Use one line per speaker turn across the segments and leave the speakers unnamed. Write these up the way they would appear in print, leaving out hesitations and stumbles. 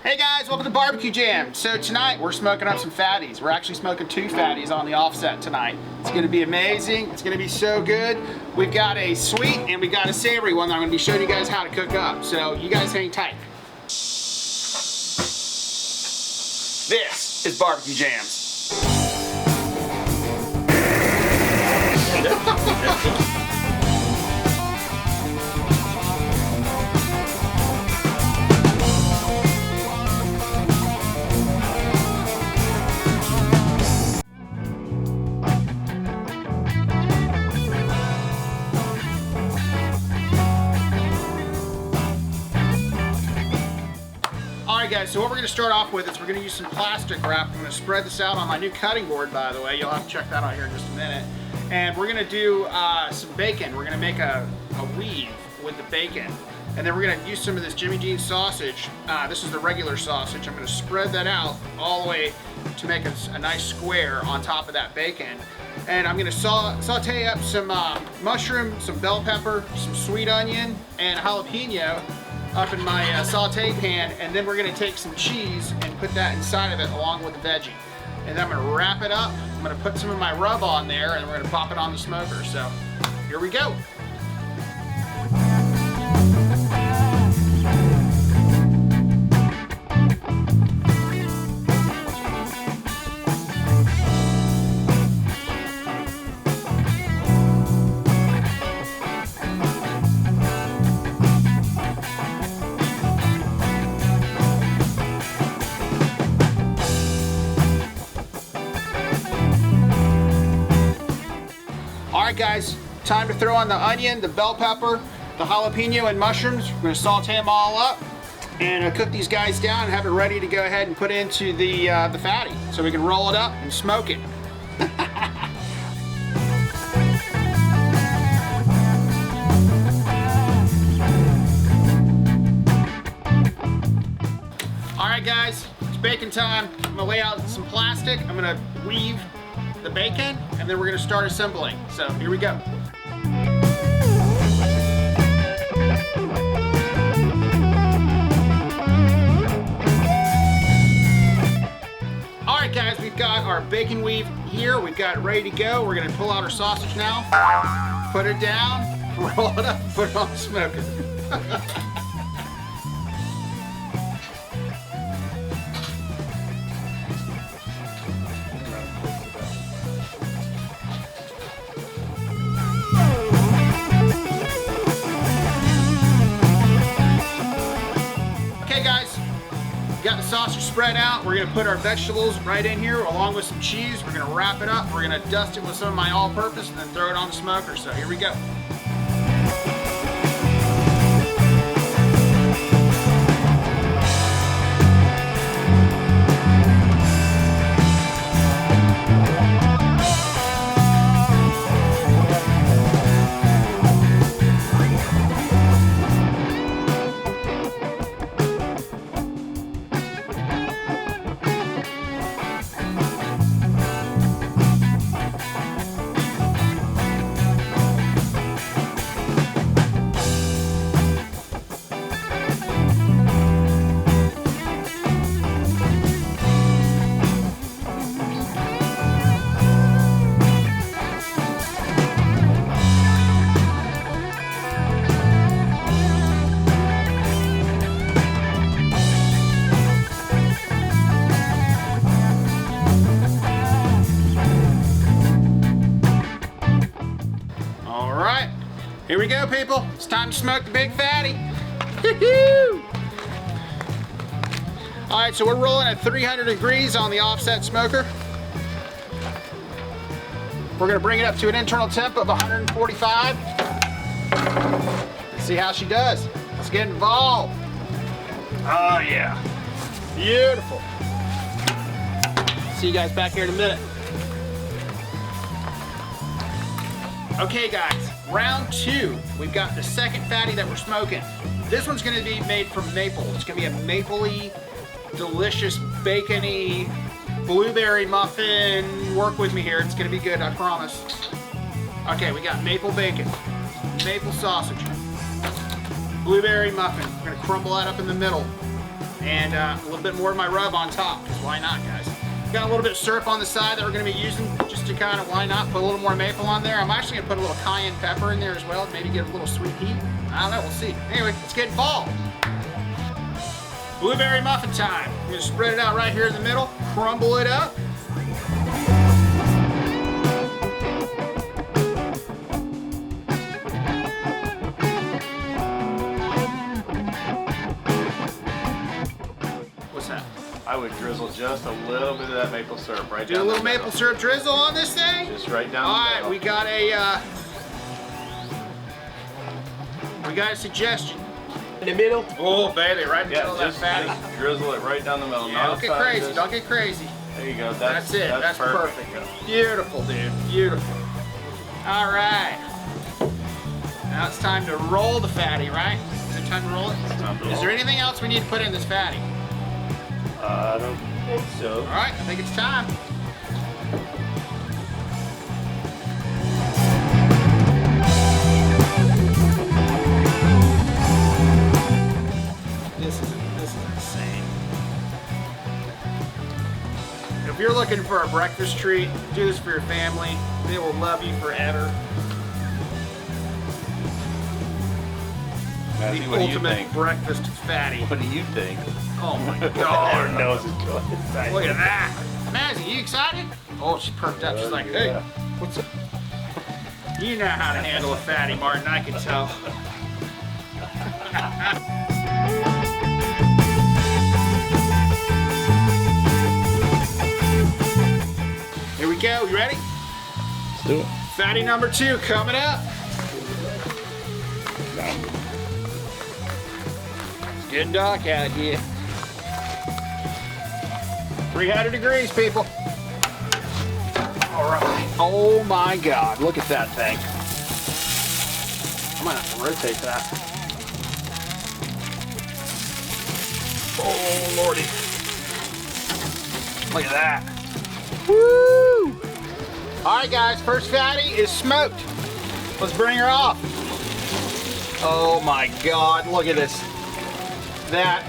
Hey guys, welcome to Barbecue Jam. So tonight we're smoking up some fatties. We're actually smoking 2 fatties on the offset tonight. It's gonna be amazing. It's gonna be so good. We've got a sweet and we've got a savory one that I'm gonna be showing you guys how to cook up. So you guys hang tight. This is Barbecue Jams. Alright guys, so what we're going to start off with is we're going to use some plastic wrap. I'm going to spread this out on my new cutting board, by the way. You'll have to check that out here in just a minute. And we're going to do some bacon. We're going to make a weave with the bacon. And then we're going to use some of this Jimmy Dean sausage. This is the regular sausage. I'm going to spread that out all the way to make a nice square on top of that bacon. And I'm going to saute up some mushroom, some bell pepper, some sweet onion, and jalapeno up in my saute pan, and then we're going to take some cheese and put that inside of it along with the veggie. And then I'm going to wrap it up. I'm going to put some of my rub on there, and we're going to pop it on the smoker. So here we go. Alright guys, time to throw on the onion, the bell pepper, the jalapeno and mushrooms. We're going to saute them all up and cook these guys down and have it ready to go ahead and put into the fatty so we can roll it up and smoke it. Alright guys, it's bacon time. I'm going to lay out some plastic. I'm going to weave the bacon, and then we're going to start assembling. So here we go. Alright guys, we've got our bacon weave here. We've got it ready to go. We're going to pull out our sausage now, put it down, roll it up, and put it on the smoker. Got the sausage spread out. We're gonna put our vegetables right in here along with some cheese. We're gonna wrap it up. We're gonna dust it with some of my all purpose and then throw it on the smoker. So here we go. Here we go, people. It's time to smoke the big fatty. All right, so we're rolling at 300 degrees on the offset smoker. We're gonna bring it up to an internal temp of 145. Let's see how she does. Let's get involved. Oh yeah, beautiful. See you guys back here in a minute. Okay guys, round 2. We've got the second fatty that we're smoking. This one's gonna be made from maple. It's gonna be a mapley, delicious, bacony, blueberry muffin. Work with me here, it's gonna be good, I promise. Okay, we got maple bacon, maple sausage, blueberry muffin. We're gonna crumble that up in the middle. and a little bit more of my rub on top, because why not, guys? Got a little bit of syrup on the side that we're going to be using just to kind of, why not, put a little more maple on there. I'm actually going to put a little cayenne pepper in there as well, maybe get a little sweet heat. I don't know, we'll see. Anyway, let's get involved. Blueberry muffin time. I'm going to spread it out right here in the middle, crumble it up. What's that?
I would drizzle just a little bit of that maple syrup right down.
Do a little maple syrup drizzle on this thing?
Just right down
All
the
right,
middle.
we got a suggestion.
In the middle?
Oh, baby, right in the middle of that
just
fatty.
drizzle it right down the middle.
Yeah, don't get crazy, don't get crazy.
There you go.
That's it, that's perfect. Beautiful, dude, beautiful. All right. Now it's time to roll the fatty, right? Is it time to roll it? Is there anything else we need to put in this fatty?
I don't think so.
All right, I think it's time. This is insane. If you're looking for a breakfast treat, do this for your family. They will love you forever.
Matthew,
The
what do you
ultimate
think?
breakfast fatty.
What do you think?
Oh my
Our
god.
nose is going.
Look at that. Mazzy, you excited? Oh, she's perked up. She's like, hey, what's up? You know how to handle a fatty, Martin, I can tell. Here we go, you ready?
Let's do it.
Fatty number 2 coming up. It's getting dark out here. 300 degrees, people. All right. Oh my God, look at that thing. I might have to rotate that. Oh Lordy. Look at that. Woo! All right, guys, first fatty is smoked. Let's bring her off. Oh my God, look at this. That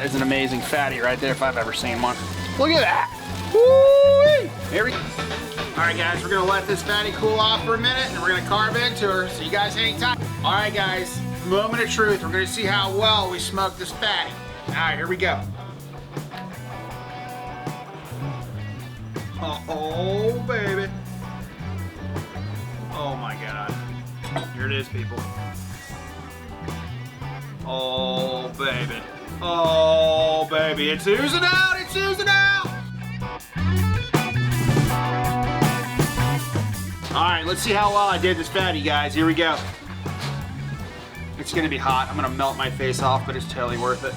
is an amazing fatty right there if I've ever seen one. Look at that. Woo! Here we go. All right, guys, we're gonna let this fatty cool off for a minute and we're gonna carve into her so you guys hang tight. All right, guys, moment of truth. We're gonna see how well we smoked this fatty. All right, here we go. Oh, baby. Oh my God. Here it is, people. Oh, baby. Oh, baby. It's oozing out. It's oozing out. All right, let's see how well I did this fatty, guys. Here we go. It's gonna be hot. I'm gonna melt my face off, but it's totally worth it.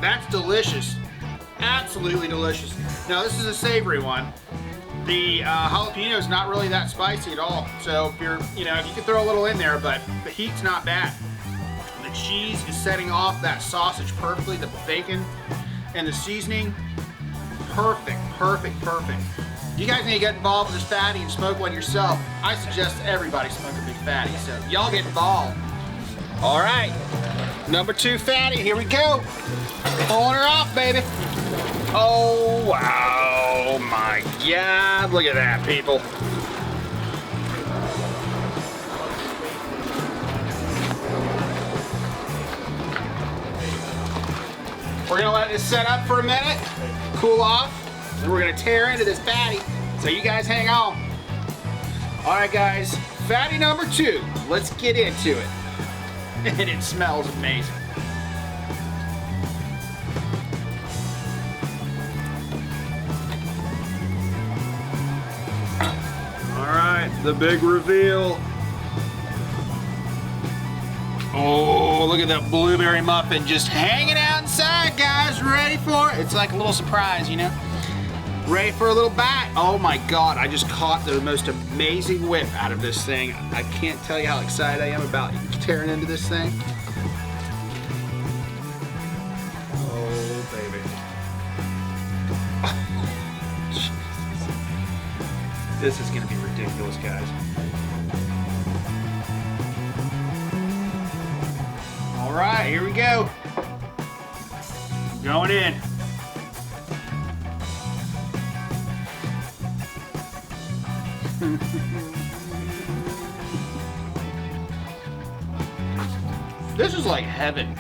That's delicious. Absolutely delicious. Now this is a savory one. The jalapeno is not really that spicy at all. So if you're, you know, you can throw a little in there, but the heat's not bad. The cheese is setting off that sausage perfectly, the bacon and the seasoning. Perfect, perfect, perfect. You guys need to get involved with this fatty and smoke one yourself. I suggest everybody smoke a big fatty, so y'all get involved. All right, number 2 fatty, here we go. Pulling her off, baby. Oh, wow, my God, look at that, people. We're gonna let this set up for a minute, cool off, and we're gonna tear into this fatty, so you guys hang on. All right, guys, fatty number 2, let's get into it. And it smells amazing. All right, the big reveal. Oh, look at that blueberry muffin just hanging out inside, guys. Ready for it? It's like a little surprise, you know? Ready for a little bite. Oh my God, I just caught the most amazing whip out of this thing. I can't tell you how excited I am about tearing into this thing. Oh, baby. This is gonna be ridiculous, guys. All right, here we go. Going in. This is like heaven.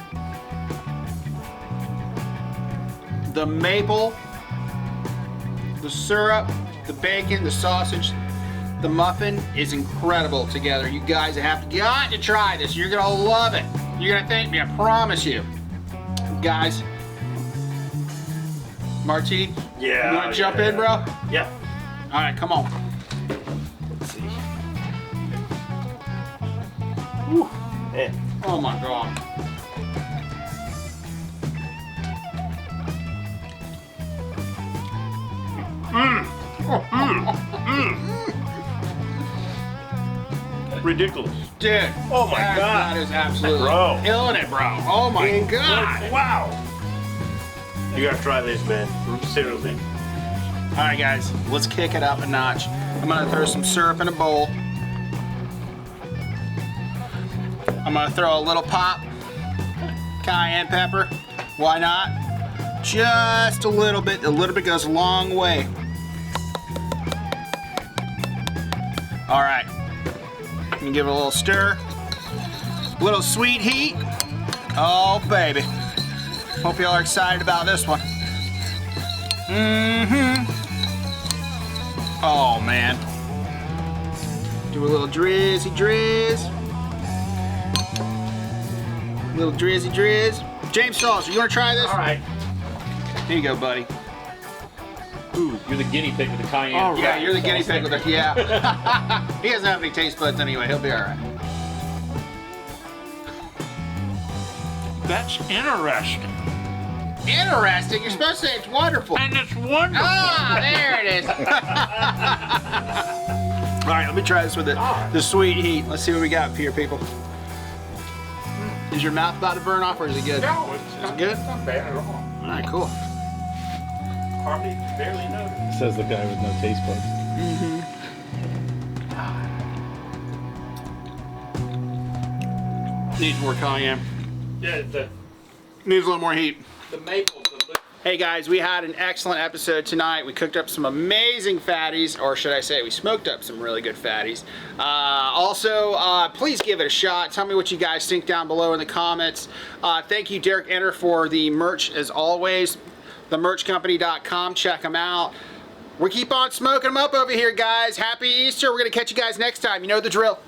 The maple, the syrup, the bacon, the sausage, the muffin is incredible together. You guys have got to try this. You're gonna love it. You're gonna thank me, I promise you. Guys, Martine,
Yeah.
you wanna jump in, bro?
Yeah.
All right, come on.
Let's see.
Whew.
Man.
Oh my God.
Ridiculous.
Dude.
Oh my God.
That is absolutely
Bro.
killing it, bro. Oh my God.
Wow. You gotta try this, man. Seriously.
All right, guys, let's kick it up a notch. I'm gonna throw some syrup in a bowl. I'm gonna throw a little pop, cayenne pepper. Why not? Just a little bit. A little bit goes a long way. All right. I'm gonna give it a little stir. Little sweet heat. Oh, baby. Hope y'all are excited about this one. Oh, man. Do a little drizzy drizz. Little drizzy drizz. James Salter, you wanna try this?
All right.
Here you go, buddy.
Ooh, you're the guinea pig with the cayenne.
All right. Yeah, you're the guinea pig with it. Yeah. He doesn't have any taste buds anyway. He'll be all right.
That's interesting.
Interesting. You're supposed to say it's wonderful.
And it's wonderful.
Ah, there it is. All right, let me try this with the sweet heat. Let's see what we got here, people. Is your mouth about to burn off, or is it good?
No,
Is it good?
not bad at all.
All right, cool.
Hardly, barely noticed.
Says the guy with no taste buds.
Needs more cayenne.
Yeah,
Needs a little more heat.
the maple.
Hey guys, we had an excellent episode tonight. We cooked up some amazing fatties, or should I say we smoked up some really good fatties. Also, please give it a shot. Tell me what you guys think down below in the comments. Thank you, Derek Enter, for the merch as always. TheMerchCompany.com, check them out. We keep on smoking them up over here, guys. Happy Easter. We're going to catch you guys next time. You know the drill.